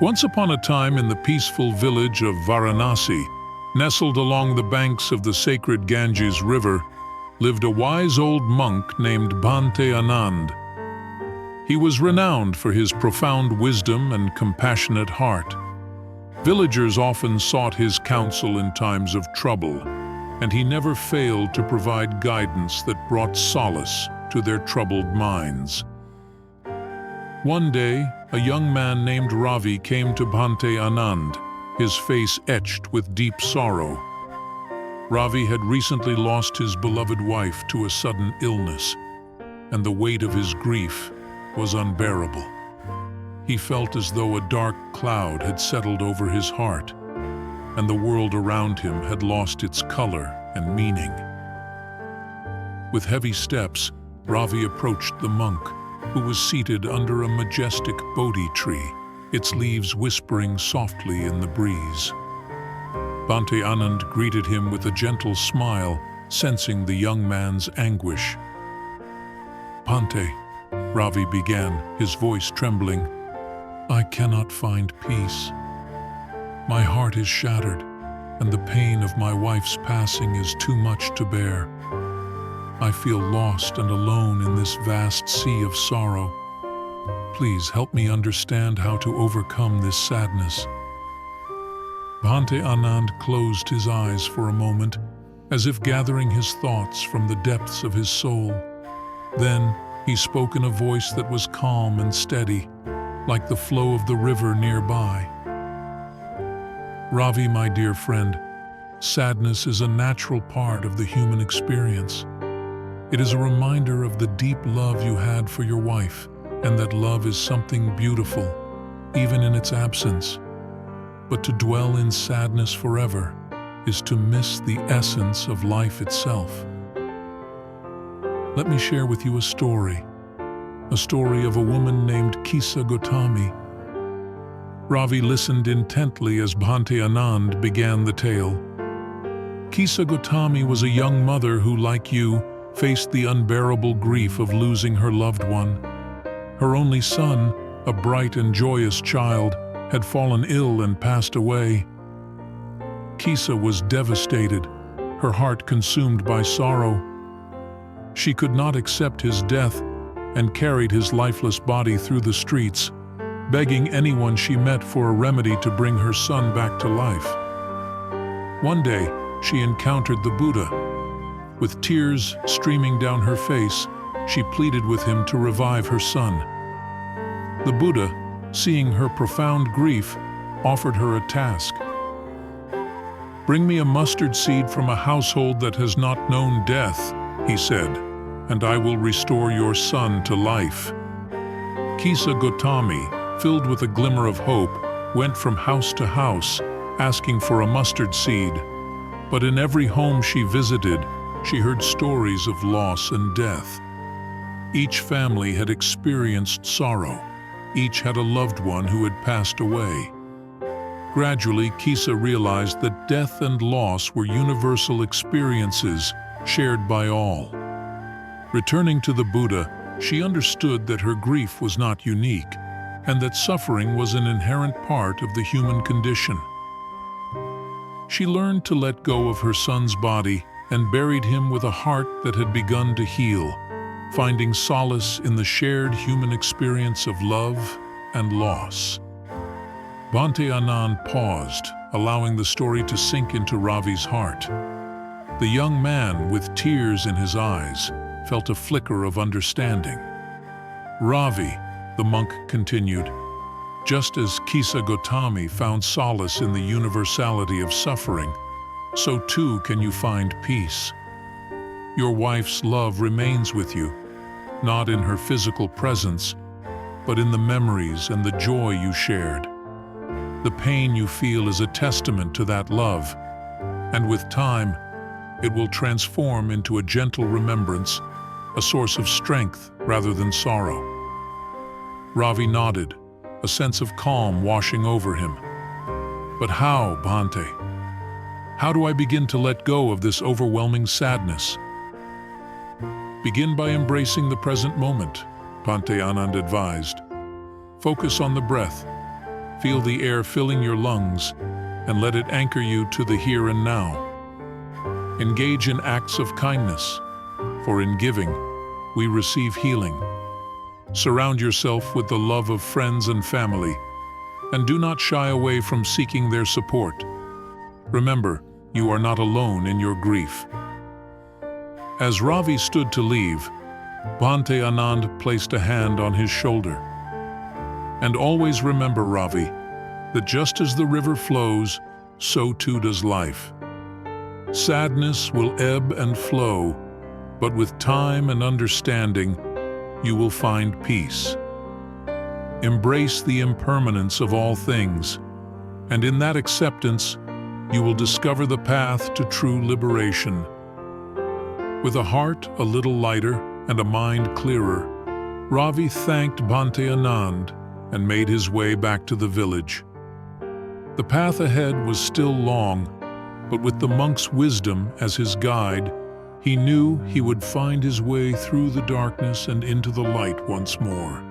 Once upon a time in the peaceful village of Varanasi, nestled along the banks of the sacred Ganges River, lived a wise old monk named Bhante Anand. He was renowned for his profound wisdom and compassionate heart. Villagers often sought his counsel in times of trouble, and he never failed to provide guidance that brought solace to their troubled minds. One day, a young man named Ravi came to Bhante Anand, his face etched with deep sorrow. Ravi had recently lost his beloved wife to a sudden illness, and the weight of his grief was unbearable. He felt as though a dark cloud had settled over his heart, and the world around him had lost its color and meaning. With heavy steps, Ravi approached the monk, who was seated under a majestic Bodhi tree, its leaves whispering softly in the breeze. Bhante Anand greeted him with a gentle smile, sensing the young man's anguish. "Bhante," Ravi began, his voice trembling, "I cannot find peace. My heart is shattered, and the pain of my wife's passing is too much to bear. I feel lost and alone in this vast sea of sorrow. Please help me understand how to overcome this sadness." Bhante Anand closed his eyes for a moment, as if gathering his thoughts from the depths of his soul. Then he spoke in a voice that was calm and steady, like the flow of the river nearby. "Ravi, my dear friend, sadness is a natural part of the human experience. It is a reminder of the deep love you had for your wife, and that love is something beautiful, even in its absence. But to dwell in sadness forever is to miss the essence of life itself. Let me share with you a story of a woman named Kisa Gotami." Ravi listened intently as Bhante Anand began the tale. Kisa Gotami was a young mother who, like you, faced the unbearable grief of losing her loved one. Her only son, a bright and joyous child, had fallen ill and passed away. Kisa was devastated, her heart consumed by sorrow. She could not accept his death and carried his lifeless body through the streets, begging anyone she met for a remedy to bring her son back to life. One day, she encountered the Buddha. With tears streaming down her face, she pleaded with him to revive her son. The Buddha, seeing her profound grief, offered her a task. "Bring me a mustard seed from a household that has not known death," he said, "and I will restore your son to life." Kisa Gotami, filled with a glimmer of hope, went from house to house, asking for a mustard seed. But in every home she visited, she heard stories of loss and death. Each family had experienced sorrow. Each had a loved one who had passed away. Gradually, Kisa realized that death and loss were universal experiences shared by all. Returning to the Buddha, she understood that her grief was not unique, and that suffering was an inherent part of the human condition. She learned to let go of her son's body and buried him with a heart that had begun to heal, finding solace in the shared human experience of love and loss. Bhante Anand paused, allowing the story to sink into Ravi's heart. The young man, with tears in his eyes, felt a flicker of understanding. "Ravi," the monk continued, "just as Kisa Gotami found solace in the universality of suffering, so too can you find peace. Your wife's love remains with you, not in her physical presence, but in the memories and the joy you shared. The pain you feel is a testament to that love, and with time, it will transform into a gentle remembrance, a source of strength rather than sorrow." Ravi nodded, a sense of calm washing over him. "But how, Bhante? How do I begin to let go of this overwhelming sadness?" "Begin by embracing the present moment," Bhante Anand advised. "Focus on the breath. Feel the air filling your lungs and let it anchor you to the here and now. Engage in acts of kindness, for in giving, we receive healing. Surround yourself with the love of friends and family, and do not shy away from seeking their support. Remember, you are not alone in your grief. As Ravi stood to leave, Bhante Anand placed a hand on his shoulder. And always remember, Ravi, that just as the river flows, so too does life. Sadness will ebb and flow, but with time and understanding, you will find peace. Embrace the impermanence of all things, and in that acceptance, you will discover the path to true liberation. With a heart a little lighter and a mind clearer, Ravi thanked Bhante Anand and made his way back to the village. The path ahead was still long, but with the monk's wisdom as his guide, he knew he would find his way through the darkness and into the light once more.